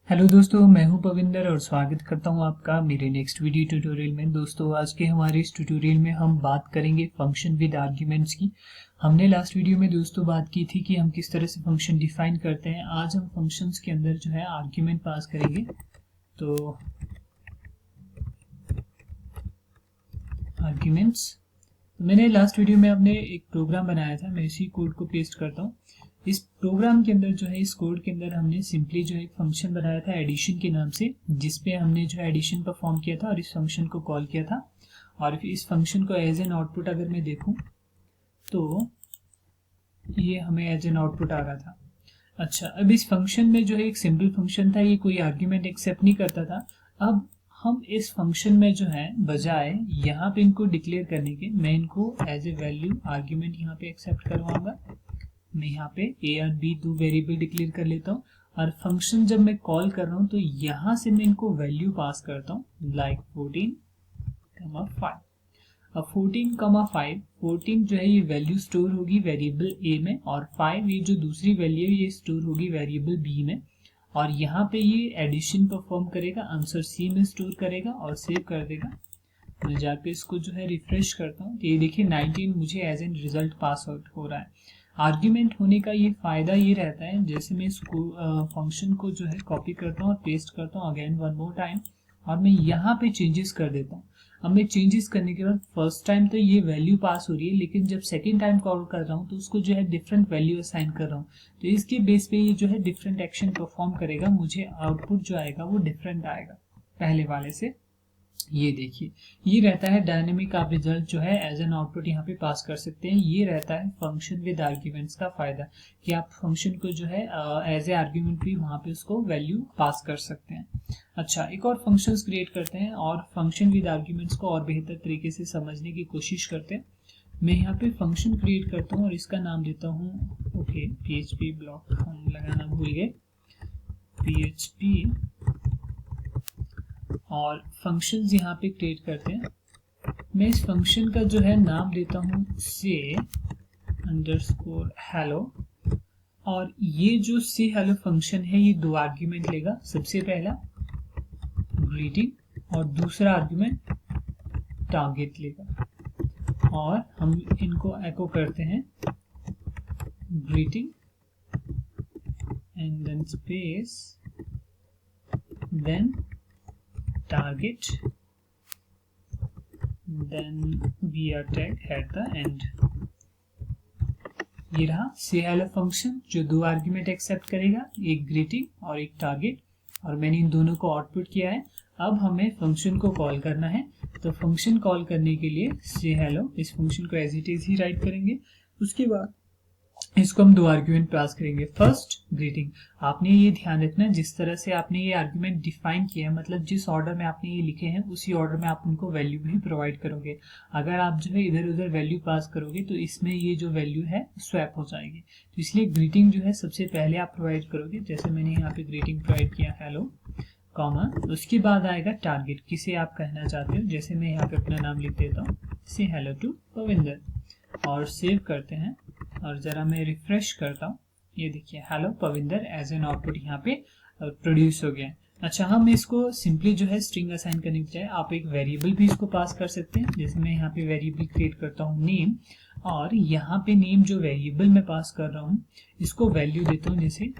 Hello दोस्तों, मैं हूं पविंदर और स्वागत करता हूं आपका मेरे नेक्स्ट वीडियो ट्यूटोरियल में। दोस्तों, आज के हमारे इस ट्यूटोरियल में हम बात करेंगे फंक्शन विद आर्ग्यूमेंट्स की। हमने लास्ट वीडियो में दोस्तों बात की थी कि हम किस तरह से फंक्शन डिफाइन करते हैं। आज हम फंक्शंस के अंदर जो है आर्ग्यूमेंट पास करेंगे। तो आर्ग्यूमेंट्स, तो मैंने लास्ट वीडियो में अपने एक प्रोग्राम बनाया था, मैं इसी कोड को पेस्ट करता हूँ। इस प्रोग्राम के अंदर जो है, इस कोड के अंदर हमने सिंपली जो है एक फंक्शन बनाया था एडिशन के नाम से, जिसपे हमने जो है एडिशन परफॉर्म किया था और इस फंक्शन को कॉल किया था। और इस फंक्शन को एज एन आउटपुट अगर मैं देखूं तो ये हमें एज एन आउटपुट आ रहा था। अच्छा, अब इस फंक्शन में जो है एक सिंपल फंक्शन था, ये कोई आर्ग्यूमेंट एक्सेप्ट नहीं करता था। अब हम इस फंक्शन में जो है बजाय यहाँ पे इनको डिक्लेयर करने के, मैं इनको एज ए वैल्यू आर्ग्यूमेंट यहाँ पे एक्सेप्ट करवाऊंगा। मैं यहाँ पे ए और बी दो वेरिएबल डिक्लेयर कर लेता हूँ और फंक्शन जब मैं कॉल कर रहा हूँ तो यहाँ से मैं इनको वैल्यू पास करता हूँ, लाइक 14,5। अब 14,5, 14 जो है ये वैल्यू स्टोर होगी वेरिएबल ए में, और 5 ये जो दूसरी वैल्यू है ये स्टोर होगी वेरिएबल बी में। और यहाँ पे ये एडिशन परफॉर्म करेगा, आंसर सी में स्टोर करेगा और सेव कर देगा। मैं जाके इसको जो है रिफ्रेश करता हूँ, ये देखिए 19 मुझे as an result pass out हो रहा है। आर्ग्यूमेंट होने का ये फायदा ये रहता है, जैसे मैं इसको फंक्शन को जो है कॉपी करता हूँ और पेस्ट करता हूँ अगेन वन मोर टाइम, और मैं यहाँ पे चेंजेस कर देता हूँ। अब मैं चेंजेस करने के बाद फर्स्ट टाइम तो ये वैल्यू पास हो रही है, लेकिन जब सेकेंड टाइम कॉल कर रहा हूँ तो उसको जो है डिफरेंट वैल्यू असाइन कर रहा हूँ, तो इसके बेस पे ये जो है डिफरेंट एक्शन परफॉर्म करेगा। मुझे आउटपुट जो आएगा वो डिफरेंट आएगा पहले वाले से। ये देखिए, ये रहता है डायनेमिक, आप रिजल्ट जो है एज एन आउटपुट यहाँ पे पास कर सकते हैं। ये रहता है फंक्शन विद आर्ग्यूमेंट्स का फायदा, कि आप फंक्शन को जो है एज ए आर्ग्यूमेंट भी वहाँ पे उसको वैल्यू पास कर सकते हैं। अच्छा, एक और फंक्शंस क्रिएट करते हैं और फंक्शन विद आर्ग्यूमेंट्स को और बेहतर तरीके से समझने की कोशिश करते हैं। मैं यहाँ पे फंक्शन क्रिएट करता हूँ और इसका नाम देता हूँ, ओके, PHP ब्लॉक हम लगाना भूल गए, PHP, और फंक्शंस यहाँ पे क्रिएट करते हैं। मैं इस फंक्शन का जो है नाम देता हूँ से अंडरस्कोर हेलो, और ये जो से हेलो फंक्शन है ये दो आर्ग्यूमेंट लेगा। सबसे पहला ग्रीटिंग और दूसरा आर्ग्यूमेंट टारगेट लेगा, और हम इनको एको करते हैं greeting and then space then target, then we tag at the end। ये रहा से हेलो फंक्शन जो दो आर्ग्यूमेंट एक्सेप्ट करेगा, एक ग्रीटिंग और एक टारगेट, और मैंने इन दोनों को आउटपुट किया है। अब हमें फंक्शन को कॉल करना है, तो फंक्शन कॉल करने के लिए से हेलो इस फंक्शन को एज इट इज ही राइट करेंगे। उसके बाद इसको हम दो आर्ग्यूमेंट पास करेंगे, फर्स्ट ग्रीटिंग। आपने ये ध्यान रखना, जिस तरह से आपने ये आर्ग्यूमेंट डिफाइन किया है, मतलब जिस ऑर्डर में आपने ये लिखे हैं उसी ऑर्डर में आप उनको वैल्यू भी प्रोवाइड करोगे। अगर आप जो है इधर उधर वैल्यू पास करोगे तो इसमें ये जो वैल्यू है स्वैप हो जाएगी, तो इसलिए ग्रीटिंग जो है सबसे पहले आप प्रोवाइड करोगे। जैसे मैंने यहाँ पे ग्रीटिंग प्रोवाइड किया हेलो कॉमा, उसके बाद आएगा टारगेट, किसे आप कहना चाहते हो। जैसे मैं यहाँ पे अपना नाम लिख देता हूँ, से हेलो टू पविंदर, और सेव करते हैं। और जरा मैं रिफ्रेश करता हूँ, ये देखिए hello Pavinder as an output यहाँ पे प्रोड्यूस हो गया। अच्छा, हम इसको सिंपली जो है स्ट्रिंग असाइन करने के बजाय आप एक वेरिएबल भी इसको पास कर सकते हैं। जैसे मैं यहाँ पे वेरिएबल क्रिएट करता हूँ नेम, और यहाँ पे नेम जो वेरिएबल मैं पास कर रहा हूँ इसको वैल्यू देता हूँ, जैसे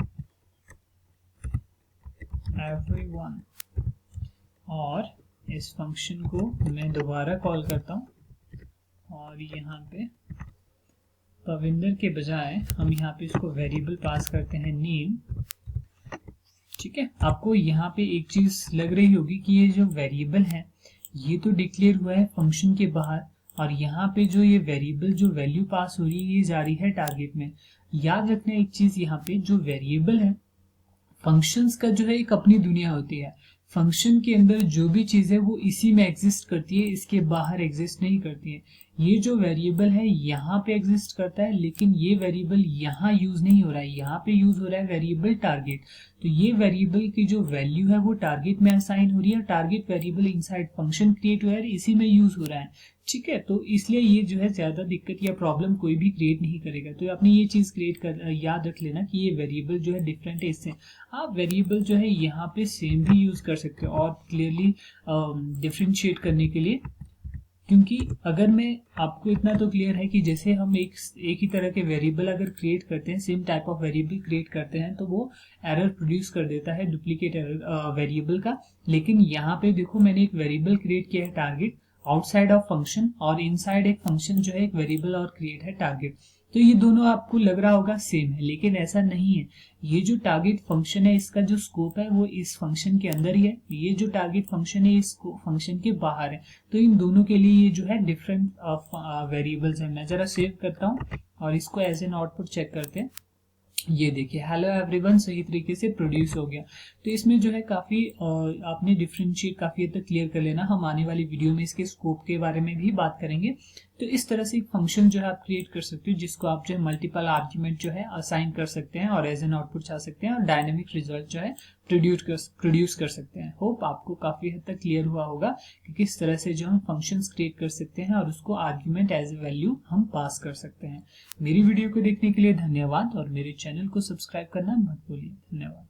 everyone, और इस फंक्शन को मैं दोबारा कॉल करता हूँ और यहाँ पे पविंदर के बजाय हम यहाँ पे इसको वेरिएबल पास करते हैं नेम। ठीक है, आपको यहाँ पे एक चीज लग रही होगी कि ये जो वेरिएबल है ये तो डिक्लेयर हुआ है फंक्शन के बाहर, और यहाँ पे जो ये वेरिएबल जो वैल्यू पास हो रही है ये जा रही है टारगेट में। याद रखना एक चीज, यहाँ पे जो वेरिएबल है, फंक्शंस का जो है एक अपनी दुनिया होती है। फंक्शन के अंदर जो भी चीज है वो इसी में एग्जिस्ट करती है, इसके बाहर एग्जिस्ट नहीं करती है। ये जो वेरिएबल है यहाँ पे एग्जिस्ट करता है, लेकिन ये वेरिएबल यहाँ यूज नहीं हो रहा है, यहाँ पे यूज हो रहा है वेरिएबल टारगेट। तो ये वेरिएबल की जो वैल्यू है वो टारगेट में असाइन हो रही है, target variable inside function create हुआ है, इसी में यूज हो रहा है। ठीक है, तो इसलिए ये जो है ज्यादा दिक्कत या प्रॉब्लम कोई भी क्रिएट नहीं करेगा। तो आपने ये चीज क्रिएट कर याद रख लेना कि ये वेरिएबल जो है डिफरेंट है इससे। आप वेरिएबल जो है यहाँ पे सेम भी यूज कर सकते हो और क्लियरली डिफ्रेंशिएट करने के लिए, क्योंकि अगर मैं आपको इतना तो क्लियर है कि जैसे हम एक ही तरह के वेरिएबल अगर क्रिएट करते हैं, same type of variable create करते हैं, तो वो एरर प्रोड्यूस कर देता है, डुप्लीकेट एरर वेरिएबल का। लेकिन यहाँ पे देखो मैंने एक वेरिएबल क्रिएट किया है टारगेट आउटसाइड ऑफ फंक्शन, और इनसाइड एक फंक्शन जो है एक वेरिएबल और क्रिएट है टारगेट। तो ये दोनों आपको लग रहा होगा सेम है, लेकिन ऐसा नहीं है। ये जो टारगेट फंक्शन है इसका जो स्कोप है वो इस फंक्शन के अंदर ही है, ये जो टारगेट फंक्शन है इस फंक्शन के बाहर है। तो इन दोनों के लिए ये जो है डिफरेंट वेरिएबल्स है। मैं जरा सेव करता हूँ और इसको एज एन आउटपुट चेक करते हैं। ये देखिए हेलो एवरीवन सही तरीके से प्रोड्यूस हो गया। तो इसमें जो है काफी आपने डिफरेंशिएट काफी हद तक क्लियर कर लेना। हम आने वाली वीडियो में इसके स्कोप के बारे में भी बात करेंगे। तो इस तरह से एक फंक्शन जो है आप क्रिएट कर सकते हो, जिसको आप जो है मल्टीपल आर्ग्यूमेंट जो है असाइन कर सकते हैं और एज एन आउटपुट चाह सकते हैं, और डायनेमिक रिजल्ट जो है प्रोड्यूस कर सकते हैं। होप आपको काफी हद तक क्लियर हुआ होगा कि किस तरह से जो हम फंक्शंस क्रिएट कर सकते हैं और उसको आर्ग्यूमेंट एज ए वैल्यू हम पास कर सकते हैं। मेरी वीडियो को देखने के लिए धन्यवाद और मेरे चैनल को सब्सक्राइब करना मत भूलिए। धन्यवाद।